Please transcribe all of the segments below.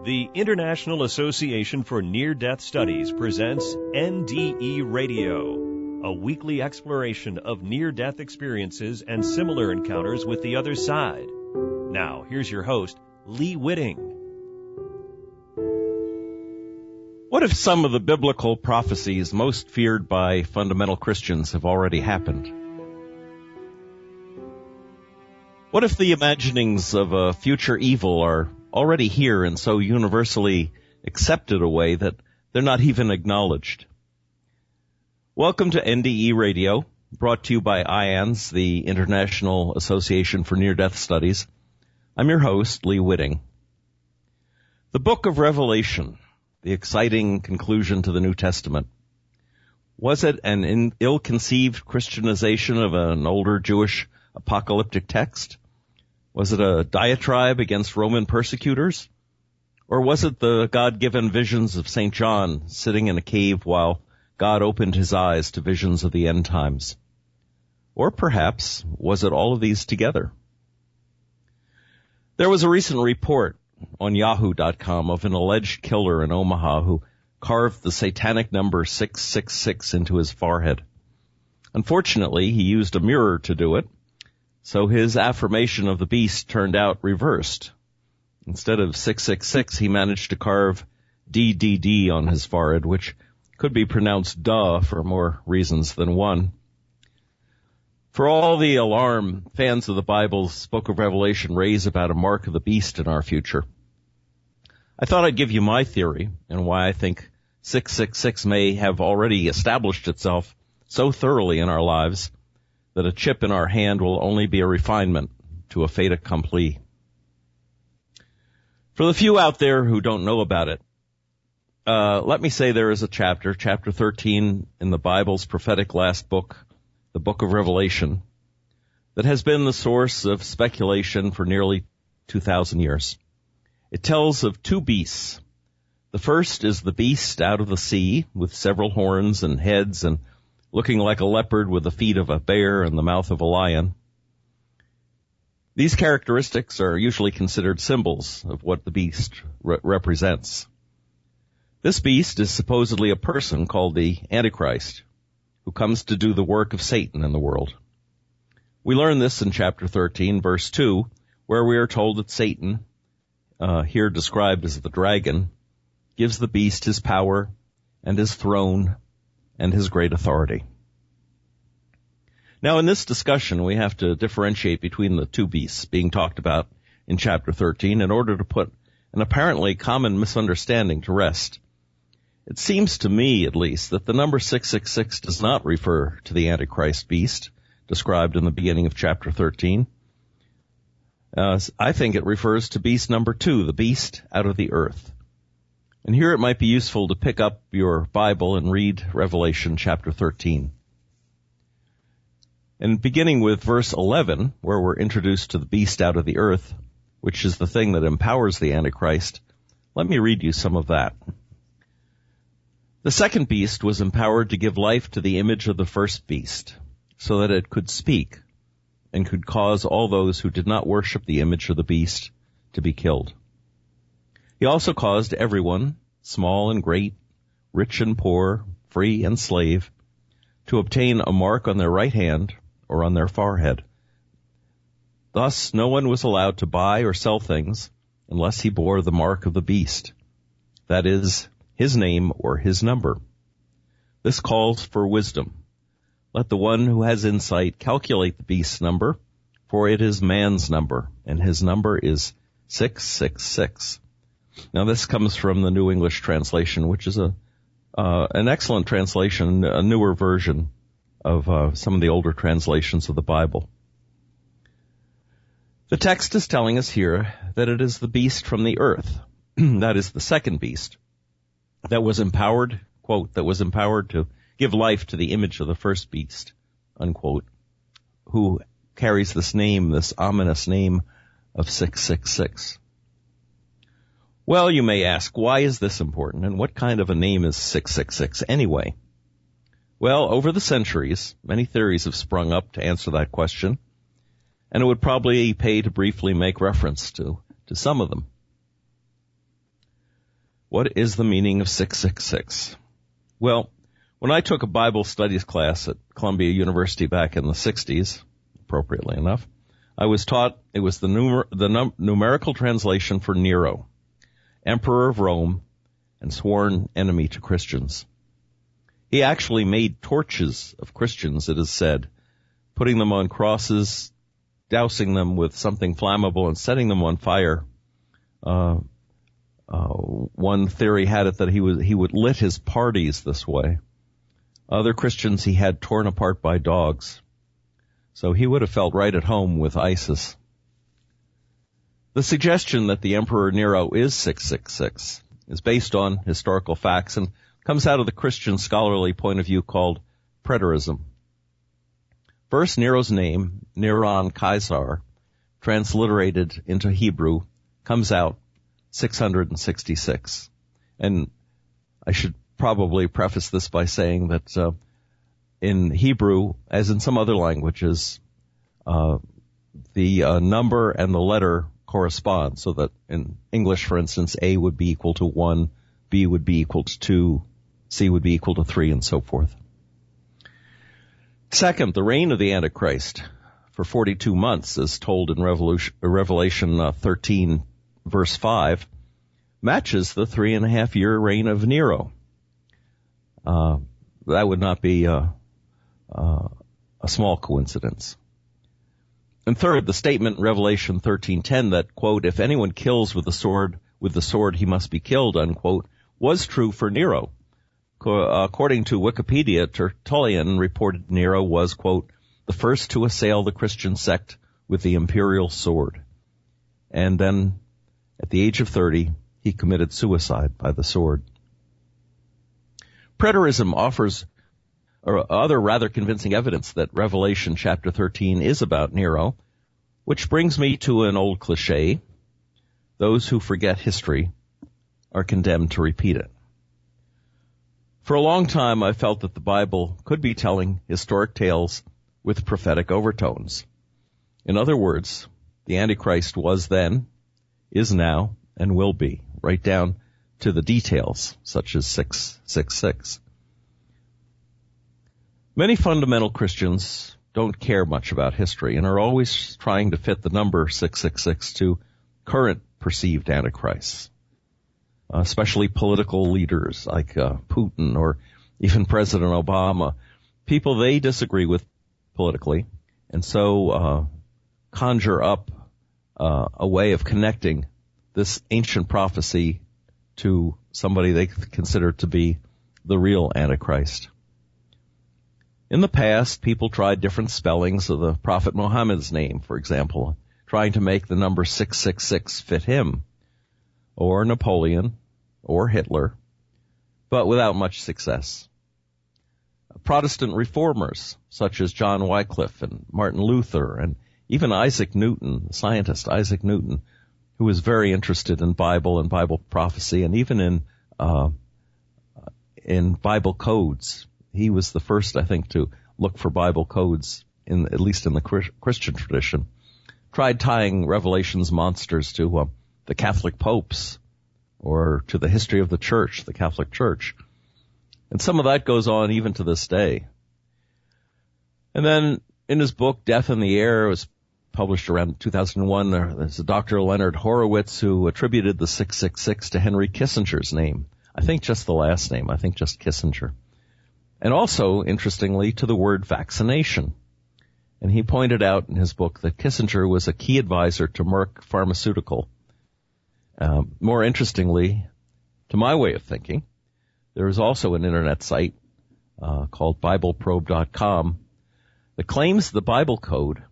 The International Association for Near-Death Studies presents NDE Radio, a weekly exploration of near-death experiences and similar encounters with the other side. Now, here's your host, Lee Witting. What if some of the biblical prophecies most feared by fundamental Christians have already happened? What if the imaginings of a future evil are already here and so universally accepted a way that they're not even acknowledged? Welcome to NDE Radio, brought to you by IANS, the International Association for Near-Death Studies. I'm your host, Lee Witting. The Book of Revelation, the exciting conclusion to the New Testament. Was it an ill-conceived Christianization of an older Jewish apocalyptic text? Was it a diatribe against Roman persecutors? Or was it the God-given visions of St. John sitting in a cave while God opened his eyes to visions of the end times? Or perhaps, was it all of these together? There was a recent report on Yahoo.com of an alleged killer in Omaha who carved the satanic number 666 into his forehead. Unfortunately, he used a mirror to do it, so his affirmation of the beast turned out reversed. Instead of 666, he managed to carve DDD on his forehead, which could be pronounced duh for more reasons than one. For all the alarm fans of the Bible's Book of Revelation raise about a mark of the beast in our future, I thought I'd give you my theory and why I think 666 may have already established itself so thoroughly in our lives that a chip in our hand will only be a refinement to a fait accompli. For the few out there who don't know about it, let me say there is a chapter 13 in the Bible's prophetic last book, the Book of Revelation, that has been the source of speculation for nearly 2,000 years. It tells of two beasts. The first is the beast out of the sea with several horns and heads and looking like a leopard with the feet of a bear and the mouth of a lion. These characteristics are usually considered symbols of what the beast represents. This beast is supposedly a person called the Antichrist, who comes to do the work of Satan in the world. We learn this in chapter 13, verse 2, where we are told that Satan, here described as the dragon, gives the beast his power and his throne and his great authority. Now, in this discussion, we have to differentiate between the two beasts being talked about in chapter 13 in order to put an apparently common misunderstanding to rest. It seems to me, at least, that the number 666 does not refer to the Antichrist beast described in the beginning of chapter 13. I think it refers to beast number 2, the beast out of the earth. And here it might be useful to pick up your Bible and read Revelation chapter 13. And beginning with verse 11, where we're introduced to the beast out of the earth, which is the thing that empowers the Antichrist, let me read you some of that. The second beast was empowered to give life to the image of the first beast, so that it could speak and could cause all those who did not worship the image of the beast to be killed. He also caused everyone, small and great, rich and poor, free and slave, to obtain a mark on their right hand or on their forehead. Thus, no one was allowed to buy or sell things unless he bore the mark of the beast, that is, his name or his number. This calls for wisdom. Let the one who has insight calculate the beast's number, for it is man's number, and his number is 666. Now, this comes from the New English Translation, which is an excellent translation, a newer version of some of the older translations of the Bible. The text is telling us here that it is the beast from the earth, that is the second beast, that was empowered, quote, that was empowered to give life to the image of the first beast, unquote, who carries this name, this ominous name of 666. Well, you may ask, why is this important, and what kind of a name is 666 anyway? Well, over the centuries, many theories have sprung up to answer that question, and it would probably pay to briefly make reference to some of them. What is the meaning of 666? Well, when I took a Bible studies class at Columbia University back in the 60s, appropriately enough, I was taught it was the numerical translation for Nero, Emperor of Rome and sworn enemy to Christians. He actually made torches of Christians, it is said, putting them on crosses, dousing them with something flammable and setting them on fire. One theory had it that he would lit his parties this way. Other Christians he had torn apart by dogs. So he would have felt right at home with ISIS. The suggestion that the Emperor Nero is 666 is based on historical facts and comes out of the Christian scholarly point of view called preterism. First, Nero's name, Neron Caesar, transliterated into Hebrew, comes out 666. And I should probably preface this by saying that in Hebrew, as in some other languages, the number and the letter correspond, so that in English, for instance, A would be equal to 1, B would be equal to 2, C would be equal to 3, and so forth. Second, the reign of the Antichrist for 42 months, as told in Revelation 13, verse 5, matches the 3.5-year reign of Nero. That would not be a small coincidence. And third, the statement in Revelation 13:10 that, quote, if anyone kills with the sword he must be killed, unquote, was true for Nero. According to Wikipedia, Tertullian reported Nero was, quote, the first to assail the Christian sect with the imperial sword. And then, at the age of 30, he committed suicide by the sword. Preterism offers other rather convincing evidence that Revelation chapter 13 is about Nero, which brings me to an old cliche. Those who forget history are condemned to repeat it. For a long time, I felt that the Bible could be telling historic tales with prophetic overtones. In other words, the Antichrist was then, is now, and will be, right down to the details, such as 666. Many fundamental Christians don't care much about history and are always trying to fit the number 666 to current perceived antichrists, especially political leaders like Putin or even President Obama, people they disagree with politically, and so conjure up a way of connecting this ancient prophecy to somebody they consider to be the real Antichrist. In the past, people tried different spellings of the Prophet Muhammad's name, for example, trying to make the number 666 fit him, or Napoleon, or Hitler, but without much success. Protestant reformers, such as John Wycliffe and Martin Luther, and even Isaac Newton, the scientist Isaac Newton, who was very interested in Bible and Bible prophecy, and even in Bible codes. He was the first, I think, to look for Bible codes, at least in the Christian tradition. Tried tying Revelation's monsters to the Catholic popes or to the history of the church, the Catholic Church. And some of that goes on even to this day. And then in his book, Death in the Air, it was published around 2001, there's a Dr. Leonard Horowitz who attributed the 666 to Henry Kissinger's name. I think just the last name. I think just Kissinger. And also, interestingly, to the word vaccination. And he pointed out in his book that Kissinger was a key advisor to Merck Pharmaceutical. More interestingly, to my way of thinking, there is also an internet site called BibleProbe.com that claims the Bible code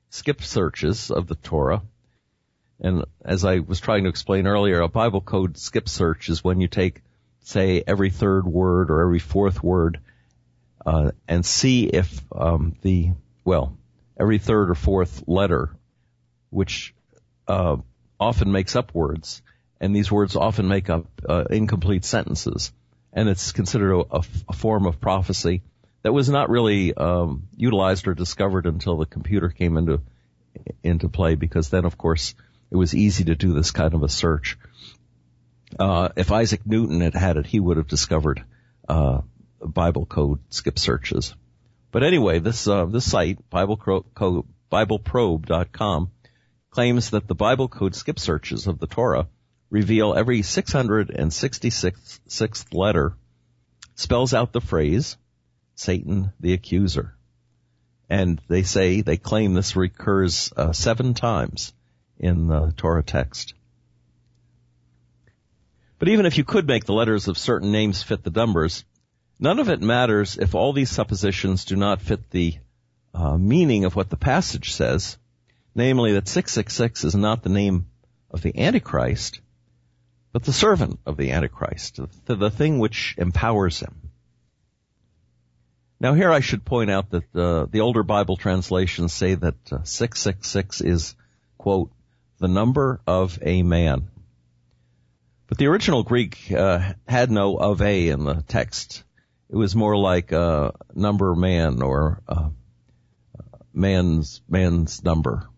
skip searches of the Torah. And as I was trying to explain earlier, a Bible code skip search is when you take, say, every third word or every fourth word and see if every third or fourth letter, which often makes up words, and these words often make up incomplete sentences. And it's considered a form of prophecy that was not really utilized or discovered until the computer came into play, because then, of course, it was easy to do this kind of a search. If Isaac Newton had had it, he would have discovered Bible code skip searches. But anyway, this site, BibleProbe.com, claims that the Bible code skip searches of the Torah reveal every 666th letter spells out the phrase, Satan the accuser. And they claim this recurs 7 times in the Torah text. But even if you could make the letters of certain names fit the numbers, none of it matters if all these suppositions do not fit the meaning of what the passage says, namely that 666 is not the name of the Antichrist, but the servant of the Antichrist, the thing which empowers him. Now here I should point out that the older Bible translations say that 666 is, quote, the number of a man. But the original Greek had no of a in the text. It was more like number man or man's number.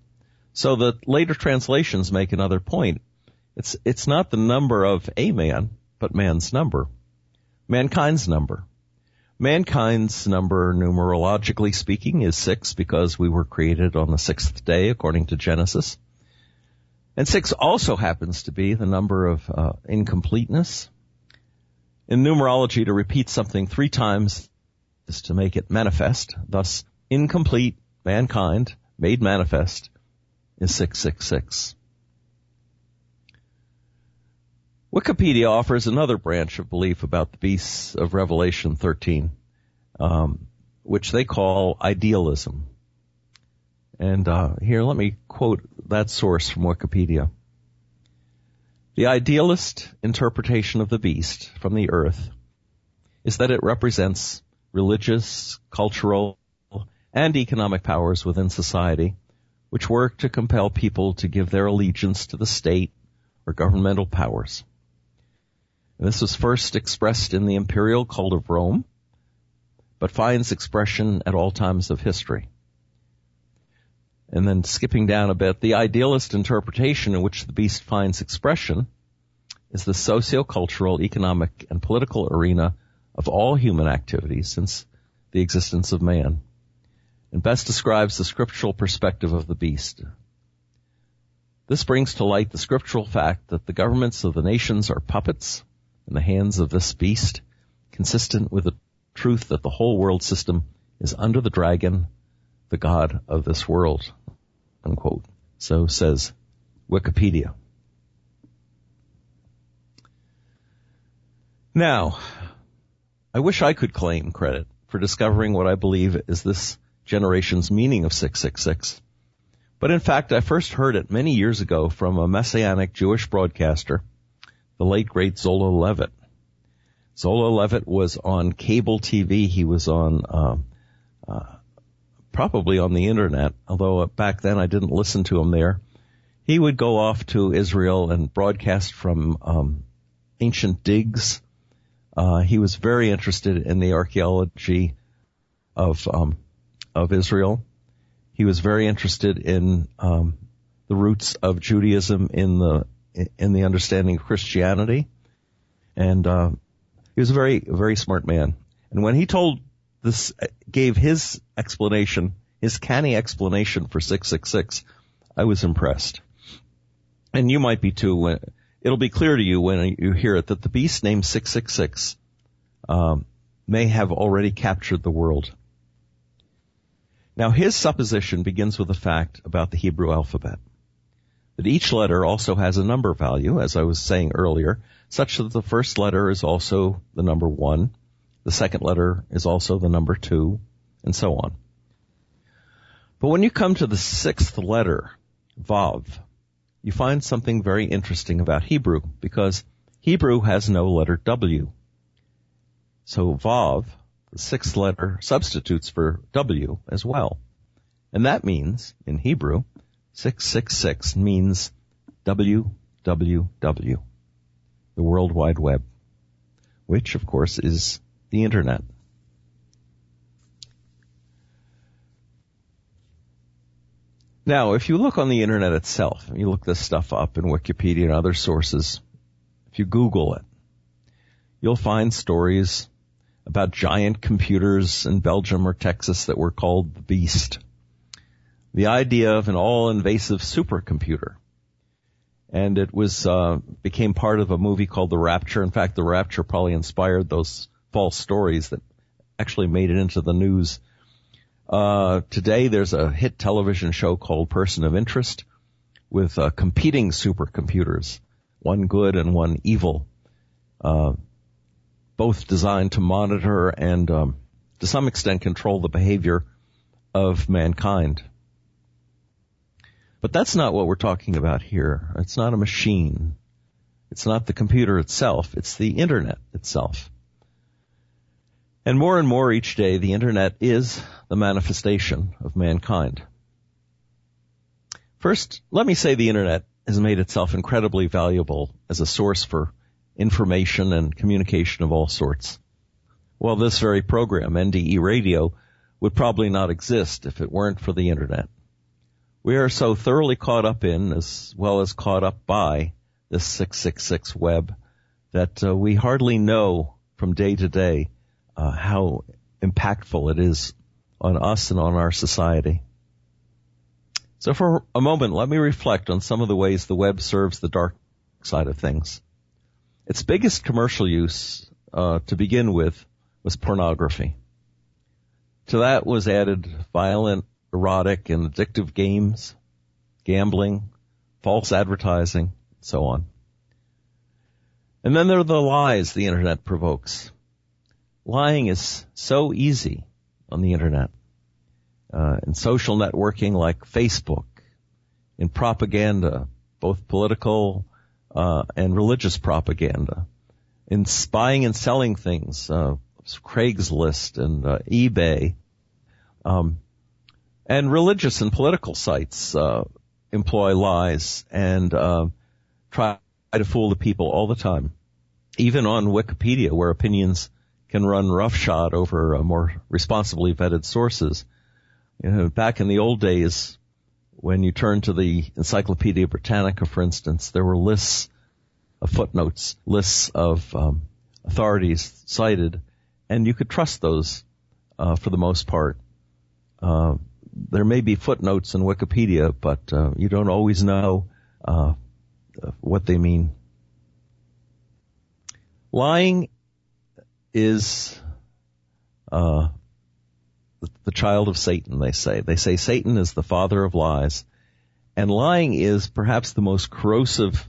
So the later translations make another point. It's not the number of a man, but man's number. Mankind's number. Mankind's number, numerologically speaking, is 6 because we were created on the 6th day, according to Genesis. And 6 also happens to be the number of incompleteness. In numerology, to repeat something 3 times is to make it manifest. Thus, incomplete mankind made manifest is 666. Wikipedia offers another branch of belief about the beasts of Revelation 13, which they call idealism. And here, let me quote that source from Wikipedia. The idealist interpretation of the beast from the earth is that it represents religious, cultural, and economic powers within society, which work to compel people to give their allegiance to the state or governmental powers. And this was first expressed in the imperial cult of Rome, but finds expression at all times of history. And then skipping down a bit, the idealist interpretation in which the beast finds expression is the socio-cultural, economic, and political arena of all human activities since the existence of man, and best describes the scriptural perspective of the beast. This brings to light the scriptural fact that the governments of the nations are puppets in the hands of this beast, consistent with the truth that the whole world system is under the dragon, the god of this world, unquote. So says Wikipedia. Now, I wish I could claim credit for discovering what I believe is this generation's meaning of 666. But in fact, I first heard it many years ago from a Messianic Jewish broadcaster, the late great Zola Levitt. Zola Levitt was on cable TV. He was on probably on the internet, although back then I didn't listen to him there. He would go off to Israel and broadcast from ancient digs. He was very interested in the archaeology of Israel. He was very interested in the roots of Judaism in the understanding of Christianity, and he was a very, very smart man. And when he gave his explanation, his canny explanation for 666, I was impressed. And you might be too. It'll be clear to you when you hear it that the beast named 666 may have already captured the world. Now, his supposition begins with a fact about the Hebrew alphabet, that each letter also has a number value, as I was saying earlier, such that the first letter is also the number 1, the second letter is also the number 2, and so on. But when you come to the 6th letter, Vav, you find something very interesting about Hebrew, because Hebrew has no letter W. So Vav, the 6th letter, substitutes for W as well. And that means, in Hebrew, 666 means WWW, the World Wide Web, which, of course, is the Internet. Now, if you look on the Internet itself, you look this stuff up in Wikipedia and other sources, if you Google it, you'll find stories about giant computers in Belgium or Texas that were called the Beast. The idea of an all-invasive supercomputer. And it was became part of a movie called The Rapture. In fact, The Rapture probably inspired those false stories that actually made it into the news. Today, there's a hit television show called Person of Interest with competing supercomputers, one good and one evil, both designed to monitor and, to some extent, control the behavior of mankind. But that's not what we're talking about here. It's not a machine. It's not the computer itself. It's the Internet itself. And more each day, the Internet is the manifestation of mankind. First, let me say the Internet has made itself incredibly valuable as a source for information and communication of all sorts. Well, this very program, NDE Radio, would probably not exist if it weren't for the Internet. We are so thoroughly caught up in, as well as caught up by, this 666 web that we hardly know from day to day how impactful it is on us and on our society. So for a moment, let me reflect on some of the ways the web serves the dark side of things. Its biggest commercial use, to begin with, was pornography. To that was added violent, erotic, and addictive games, gambling, false advertising, so on. And then there are the lies the Internet provokes. Lying is so easy on the Internet. In social networking like Facebook, in propaganda, both political and religious propaganda, in spying and selling things, Craigslist and eBay, and religious and political sites employ lies and try to fool the people all the time. Even on Wikipedia, where opinions can run roughshod over more responsibly vetted sources. Back in the old days, when you turned to the Encyclopedia Britannica, for instance, there were lists of footnotes, lists of authorities cited, and you could trust those for the most part. There may be footnotes in Wikipedia, but you don't always know what they mean. Lying is the child of Satan, they say. They say Satan is the father of lies. And lying is perhaps the most corrosive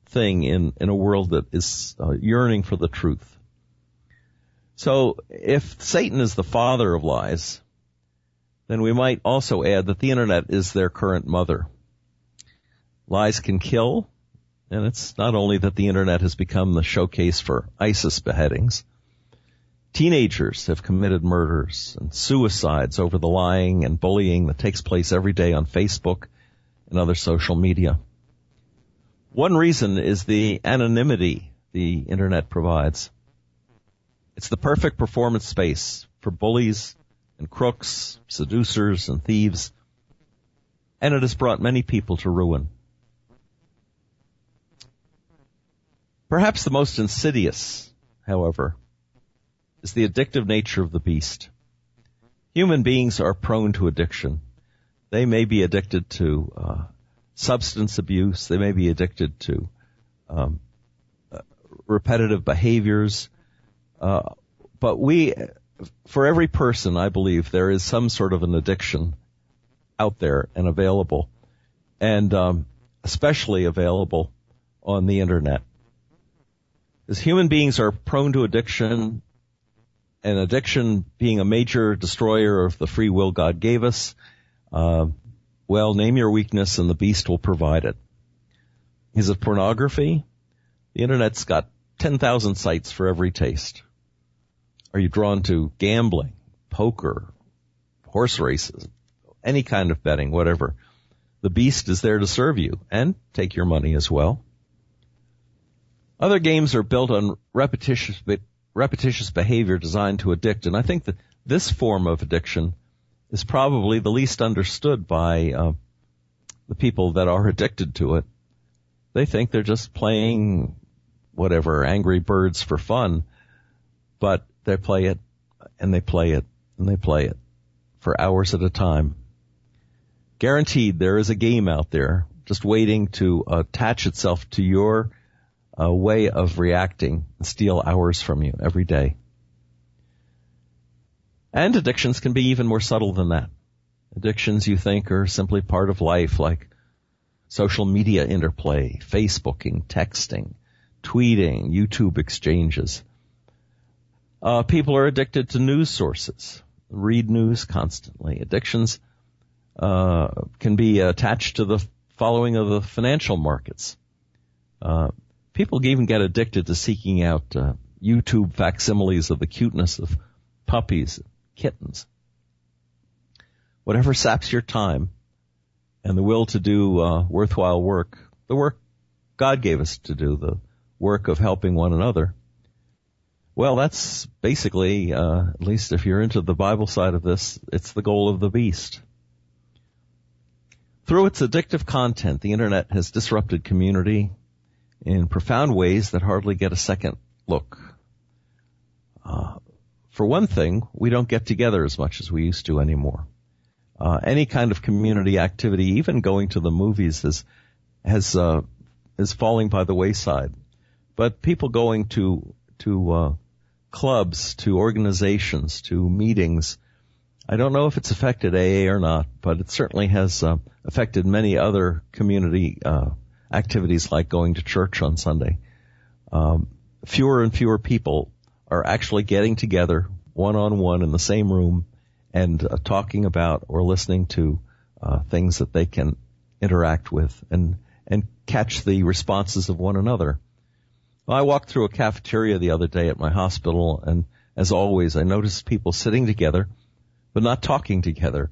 thing in a world that is yearning for the truth. So if Satan is the father of lies, then we might also add that the Internet is their current mother. Lies can kill, and it's not only that the Internet has become the showcase for ISIS beheadings. Teenagers have committed murders and suicides over the lying and bullying that takes place every day on Facebook and other social media. One reason is the anonymity the Internet provides. It's the perfect performance space for bullies and crooks, seducers and thieves, and it has brought many people to ruin. Perhaps the most insidious, however, is the addictive nature of the beast. Human beings are prone to addiction. They may be addicted to substance abuse. They may be addicted to repetitive behaviors. But for every person, I believe, there is some sort of an addiction out there and available, and especially available on the Internet. As human beings are prone to addiction, and addiction being a major destroyer of the free will God gave us, well, name your weakness and the beast will provide it. Is it pornography? The Internet's got 10,000 sites for every taste. Are you drawn to gambling, poker, horse races, any kind of betting, whatever? The beast is there to serve you and take your money as well. Other games are built on repetitious behavior designed to addict, and I think that this form of addiction is probably the least understood by the people that are addicted to it. They think they're just playing whatever, Angry Birds for fun, but they play it and they play it and they play it for hours at a time. Guaranteed there is a game out there just waiting to attach itself to your way of reacting and steal hours from you every day. And addictions can be even more subtle than that. Addictions you think are simply part of life, like social media interplay, Facebooking, texting, tweeting, YouTube exchanges. People are addicted to news sources, read news constantly. Addictions can be attached to the following of the financial markets. People even get addicted to seeking out YouTube facsimiles of the cuteness of puppies, kittens. Whatever saps your time and the will to do worthwhile work, the work God gave us to do, the work of helping one another, well, that's basically, at least if you're into the Bible side of this, it's the goal of the beast. Through its addictive content, the Internet has disrupted community in profound ways that hardly get a second look. For one thing, we don't get together as much as we used to anymore. Any kind of community activity, even going to the movies, is falling by the wayside. But people going to clubs, to organizations, to meetings, I don't know if it's affected AA or not, but it certainly has affected many other community activities like going to church on Sunday. Fewer and fewer people are actually getting together one-on-one in the same room and talking about or listening to things that they can interact with and catch the responses of one another. Well, I walked through a cafeteria the other day at my hospital, and as always, I noticed people sitting together but not talking together.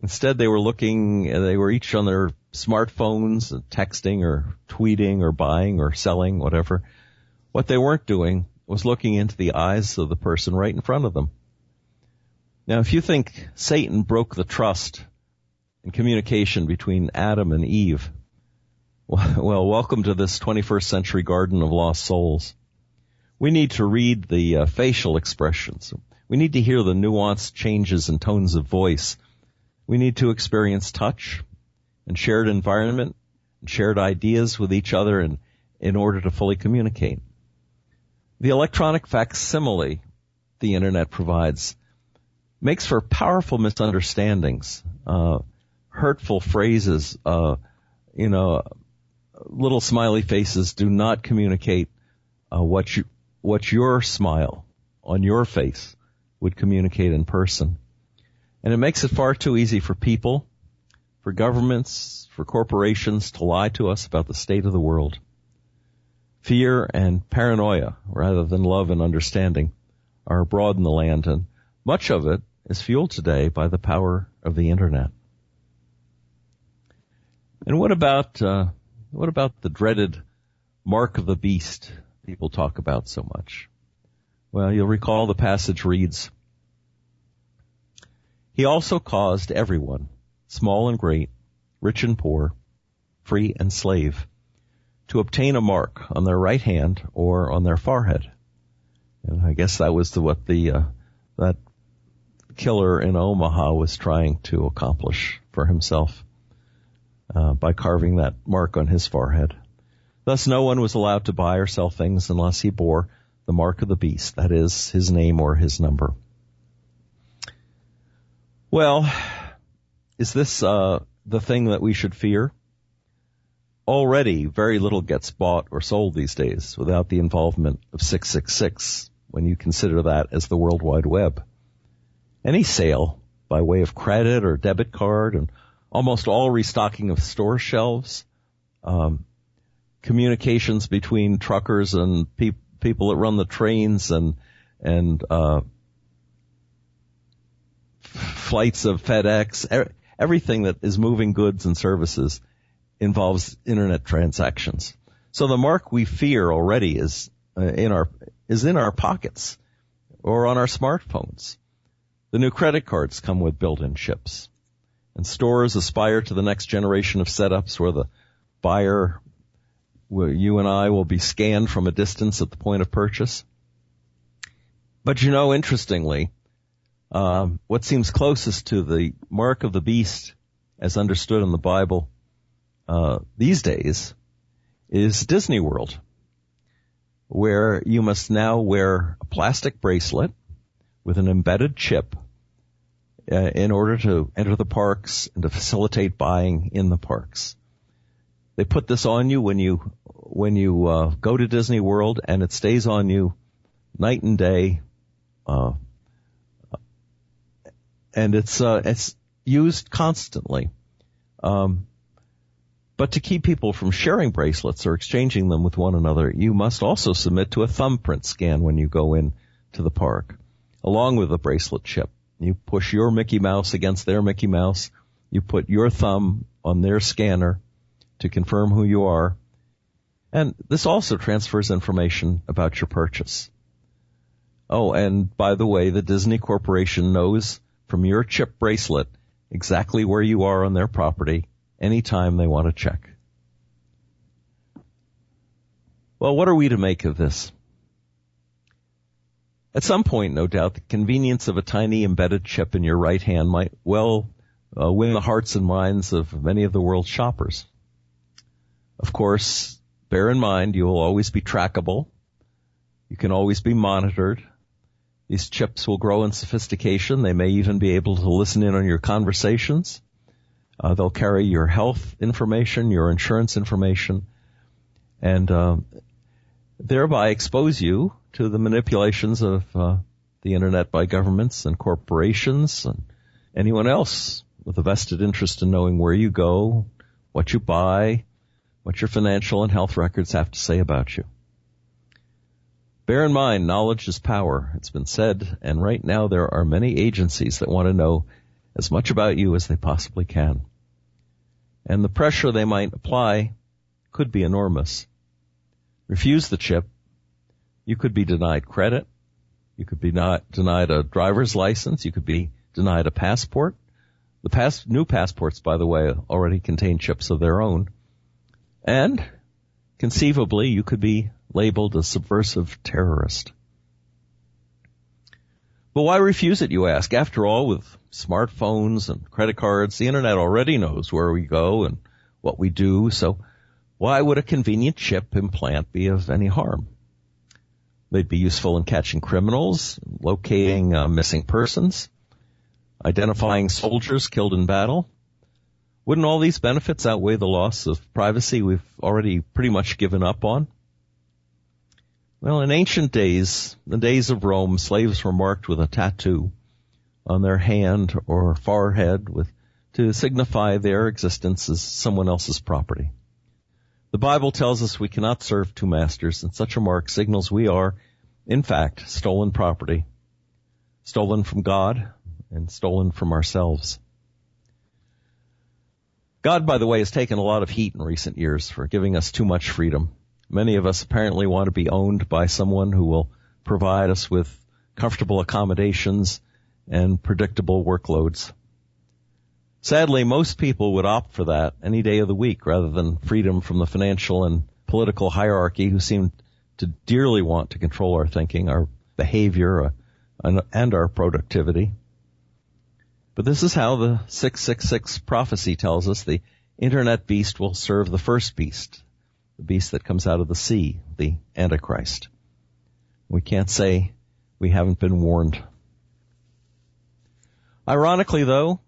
Instead, they were each on their smartphones, texting or tweeting or buying or selling, whatever. What they weren't doing was looking into the eyes of the person right in front of them. Now, if you think Satan broke the trust and communication between Adam and Eve, well, welcome to this 21st century garden of lost souls. We need to read the facial expressions. We need to hear the nuanced changes in tones of voice. We need to experience touch and shared environment and shared ideas with each other in order to fully communicate. The electronic facsimile the Internet provides makes for powerful misunderstandings, hurtful phrases, little smiley faces do not communicate what your smile on your face would communicate in person. And it makes it far too easy for people, for governments, for corporations to lie to us about the state of the world. Fear and paranoia, rather than love and understanding, are abroad in the land, and much of it is fueled today by the power of the Internet. And what about the dreaded mark of the beast people talk about so much? Well, you'll recall the passage reads, "He also caused everyone, small and great, rich and poor, free and slave, to obtain a mark on their right hand or on their forehead." And I guess that was what that killer in Omaha was trying to accomplish for himself by carving that mark on his forehead. Thus, no one was allowed to buy or sell things unless he bore the mark of the beast, that is, his name or his number. Well, is this the thing that we should fear? Already, very little gets bought or sold these days without the involvement of 666, when you consider that as the World Wide Web. Any sale by way of credit or debit card, and almost all restocking of store shelves, communications between truckers and people that run the trains and flights of FedEx, everything that is moving goods and services involves Internet transactions. So the mark we fear already is in our pockets or on our smartphones. The new credit cards come with built-in chips, and stores aspire to the next generation of setups where the buyer you and I will be scanned from a distance at the point of purchase. But you know, interestingly, what seems closest to the mark of the beast as understood in the Bible these days is Disney World, where you must now wear a plastic bracelet with an embedded chip in order to enter the parks and to facilitate buying in the parks. They put this on you when you go to Disney World, and it stays on you night and day. And it's used constantly. But to keep people from sharing bracelets or exchanging them with one another, you must also submit to a thumbprint scan when you go in to the park, along with the bracelet chip. You push your Mickey Mouse against their Mickey Mouse. You put your thumb on their scanner to confirm who you are. And this also transfers information about your purchase. Oh, and by the way, the Disney Corporation knows from your chip bracelet exactly where you are on their property anytime they want to check. Well, what are we to make of this? At some point, no doubt, the convenience of a tiny embedded chip in your right hand might well win the hearts and minds of many of the world's shoppers. Of course, bear in mind you will always be trackable. You can always be monitored. These chips will grow in sophistication. They may even be able to listen in on your conversations. They'll carry your health information, your insurance information, and thereby expose you to the manipulations of the Internet by governments and corporations and anyone else with a vested interest in knowing where you go, what you buy, what your financial and health records have to say about you. Bear in mind, knowledge is power. It's been said, and right now there are many agencies that want to know as much about you as they possibly can. And the pressure they might apply could be enormous. Refuse the chip. You could be denied credit. You could be denied a driver's license. You could be denied a passport. The new passports, by the way, already contain chips of their own. And conceivably, you could be labeled a subversive terrorist. But why refuse it, you ask? After all, with smartphones and credit cards, the Internet already knows where we go and what we do, so why would a convenient chip implant be of any harm? They'd be useful in catching criminals, locating missing persons, identifying soldiers killed in battle. Wouldn't all these benefits outweigh the loss of privacy we've already pretty much given up on? Well, in ancient days, the days of Rome, slaves were marked with a tattoo on their hand or forehead to signify their existence as someone else's property. The Bible tells us we cannot serve two masters, and such a mark signals we are, in fact, stolen property, stolen from God and stolen from ourselves. God, by the way, has taken a lot of heat in recent years for giving us too much freedom. Many of us apparently want to be owned by someone who will provide us with comfortable accommodations and predictable workloads. Sadly, most people would opt for that any day of the week rather than freedom from the financial and political hierarchy who seem to dearly want to control our thinking, our behavior, and our productivity. But this is how the 666 prophecy tells us the Internet beast will serve the first beast, the beast that comes out of the sea, the Antichrist. We can't say we haven't been warned. Ironically, though,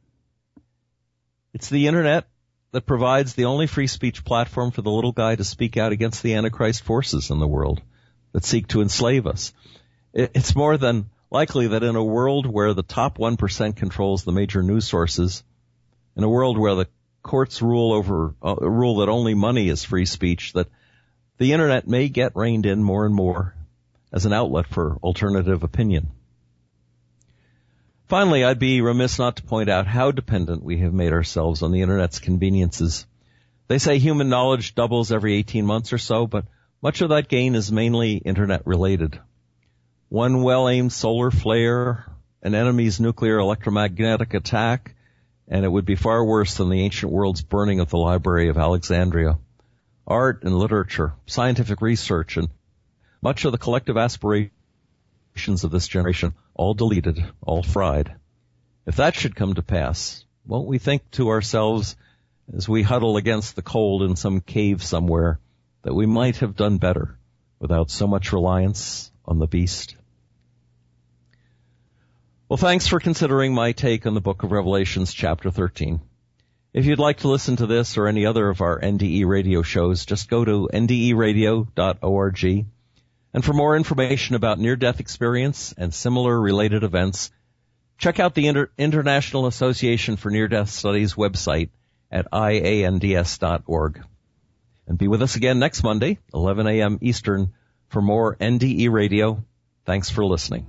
it's the Internet that provides the only free speech platform for the little guy to speak out against the Antichrist forces in the world that seek to enslave us. It's more than likely that in a world where the top 1% controls the major news sources, in a world where the courts rule that only money is free speech, that the Internet may get reined in more and more as an outlet for alternative opinion. Finally, I'd be remiss not to point out how dependent we have made ourselves on the Internet's conveniences. They say human knowledge doubles every 18 months or so, but much of that gain is mainly Internet-related. One well-aimed solar flare, an enemy's nuclear electromagnetic attack, and it would be far worse than the ancient world's burning of the Library of Alexandria. art and literature, scientific research, and much of the collective aspirations of this generation, all deleted, all fried. If that should come to pass, won't we think to ourselves as we huddle against the cold in some cave somewhere that we might have done better without so much reliance on the beast? Well, thanks for considering my take on the book of Revelations, chapter 13. If you'd like to listen to this or any other of our NDE radio shows, just go to nderadio.org. And for more information about near-death experience and similar related events, check out the International Association for Near-Death Studies website at iands.org. And be with us again next Monday, 11 a.m. Eastern, for more NDE radio. Thanks for listening.